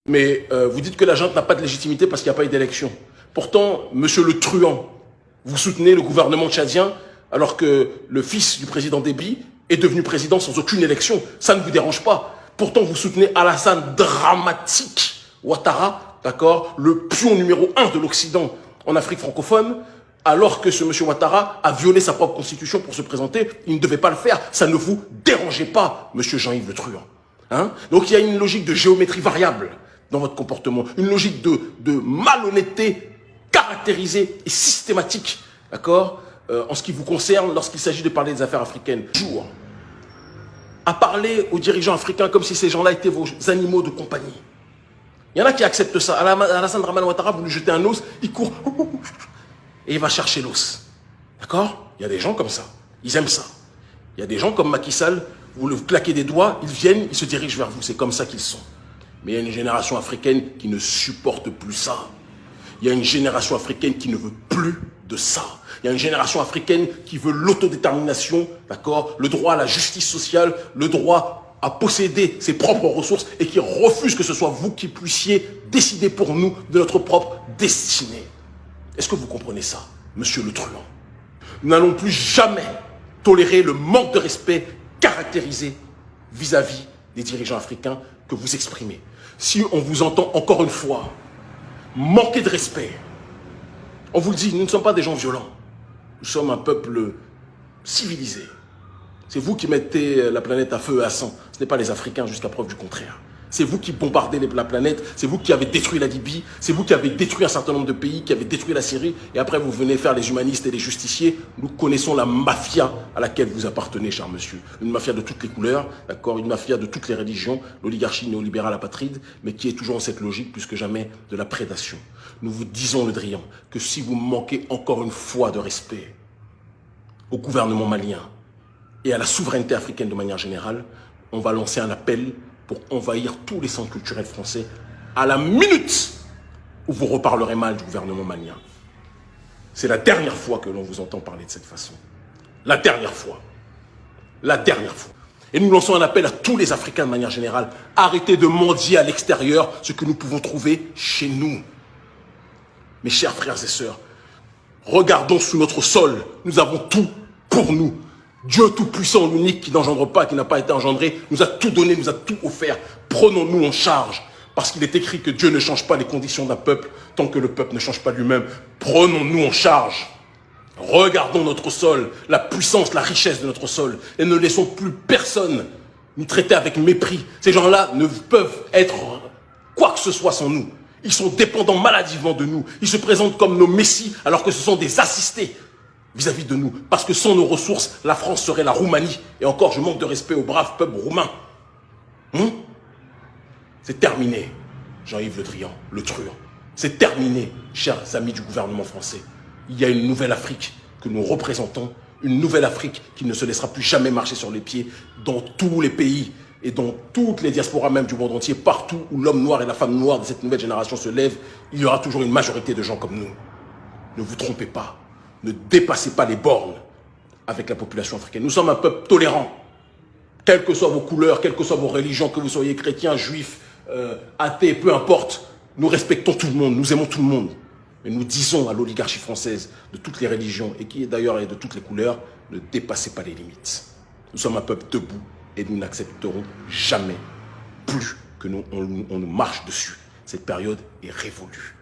Mais vous dites que la junte n'a pas de légitimité parce qu'il n'y a pas eu d'élection. Pourtant, monsieur le truand, vous soutenez le gouvernement tchadien alors que le fils du président Déby est devenu président sans aucune élection. Ça ne vous dérange pas. Pourtant, vous soutenez Alassane Dramatique Ouattara, d'accord, le pion numéro 1 de l'Occident en Afrique francophone, alors que ce monsieur Ouattara a violé sa propre constitution pour se présenter. Il ne devait pas le faire. Ça ne vous dérangeait pas, monsieur Jean-Yves Le Truand. Hein? Donc il y a une logique de géométrie variable dans votre comportement, une logique de malhonnêteté caractérisée et systématique, d'accord, en ce qui vous concerne lorsqu'il s'agit de parler des affaires africaines. Jour à parler aux dirigeants africains comme si ces gens-là étaient vos animaux de compagnie. Il y en a qui acceptent ça. Alassane Dramane Ouattara, vous lui jetez un os, il court et il va chercher l'os. D'accord? Il y a des gens comme ça. Ils aiment ça. Il y a des gens comme Macky Sall, vous le claquez des doigts, ils viennent, ils se dirigent vers vous. C'est comme ça qu'ils sont. Mais il y a une génération africaine qui ne supporte plus ça. Il y a une génération africaine qui ne veut plus de ça. Il y a une génération africaine qui veut l'autodétermination, d'accord, le droit à la justice sociale, le droit à posséder ses propres ressources et qui refuse que ce soit vous qui puissiez décider pour nous de notre propre destinée. Est-ce que vous comprenez ça, monsieur le truand? Nous n'allons plus jamais tolérer le manque de respect caractérisé vis-à-vis des dirigeants africains que vous exprimez. Si on vous entend encore une fois manquer de respect, on vous le dit, nous ne sommes pas des gens violents. Nous sommes un peuple civilisé. C'est vous qui mettez la planète à feu et à sang. Ce n'est pas les Africains jusqu'à preuve du contraire. C'est vous qui bombardez la planète, c'est vous qui avez détruit la Libye, c'est vous qui avez détruit un certain nombre de pays, qui avez détruit la Syrie, et après vous venez faire les humanistes et les justiciers. Nous connaissons la mafia à laquelle vous appartenez, cher monsieur. Une mafia de toutes les couleurs, d'accord, une mafia de toutes les religions, l'oligarchie néolibérale apatride, mais qui est toujours dans cette logique plus que jamais de la prédation. Nous vous disons, Le Drian, que si vous manquez encore une fois de respect au gouvernement malien et à la souveraineté africaine de manière générale, on va lancer un appel pour envahir tous les centres culturels français à la minute où vous reparlerez mal du gouvernement malien. C'est la dernière fois que l'on vous entend parler de cette façon. La dernière fois. La dernière fois. Et nous lançons un appel à tous les Africains de manière générale. Arrêtez de mendier à l'extérieur ce que nous pouvons trouver chez nous. Mes chers frères et sœurs, regardons sous notre sol. Nous avons tout pour nous. Dieu tout-puissant, l'unique, qui n'engendre pas, qui n'a pas été engendré, nous a tout donné, nous a tout offert. Prenons-nous en charge, parce qu'il est écrit que Dieu ne change pas les conditions d'un peuple tant que le peuple ne change pas lui-même. Prenons-nous en charge. Regardons notre sol, la puissance, la richesse de notre sol, et ne laissons plus personne nous traiter avec mépris. Ces gens-là ne peuvent être quoi que ce soit sans nous. Ils sont dépendants maladivement de nous. Ils se présentent comme nos messies, alors que ce sont des assistés vis-à-vis de nous. Parce que sans nos ressources, la France serait la Roumanie. Et encore, je manque de respect au brave peuple roumain. C'est terminé, Jean-Yves Le Drian, le truand. C'est terminé, chers amis du gouvernement français. Il y a une nouvelle Afrique que nous représentons, une nouvelle Afrique qui ne se laissera plus jamais marcher sur les pieds dans tous les pays et dans toutes les diasporas même du monde entier, partout où l'homme noir et la femme noire de cette nouvelle génération se lèvent, il y aura toujours une majorité de gens comme nous. Ne vous trompez pas. Ne dépassez pas les bornes avec la population africaine. Nous sommes un peuple tolérant. Quelles que soient vos couleurs, quelles que soient vos religions, que vous soyez chrétiens, juifs, athées, peu importe. Nous respectons tout le monde, nous aimons tout le monde. Mais nous disons à l'oligarchie française de toutes les religions, et qui d'ailleurs est de toutes les couleurs, ne dépassez pas les limites. Nous sommes un peuple debout et nous n'accepterons jamais plus que on nous marche dessus. Cette période est révolue.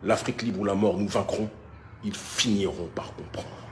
L'Afrique libre ou la mort, nous vaincrons. Ils finiront par comprendre.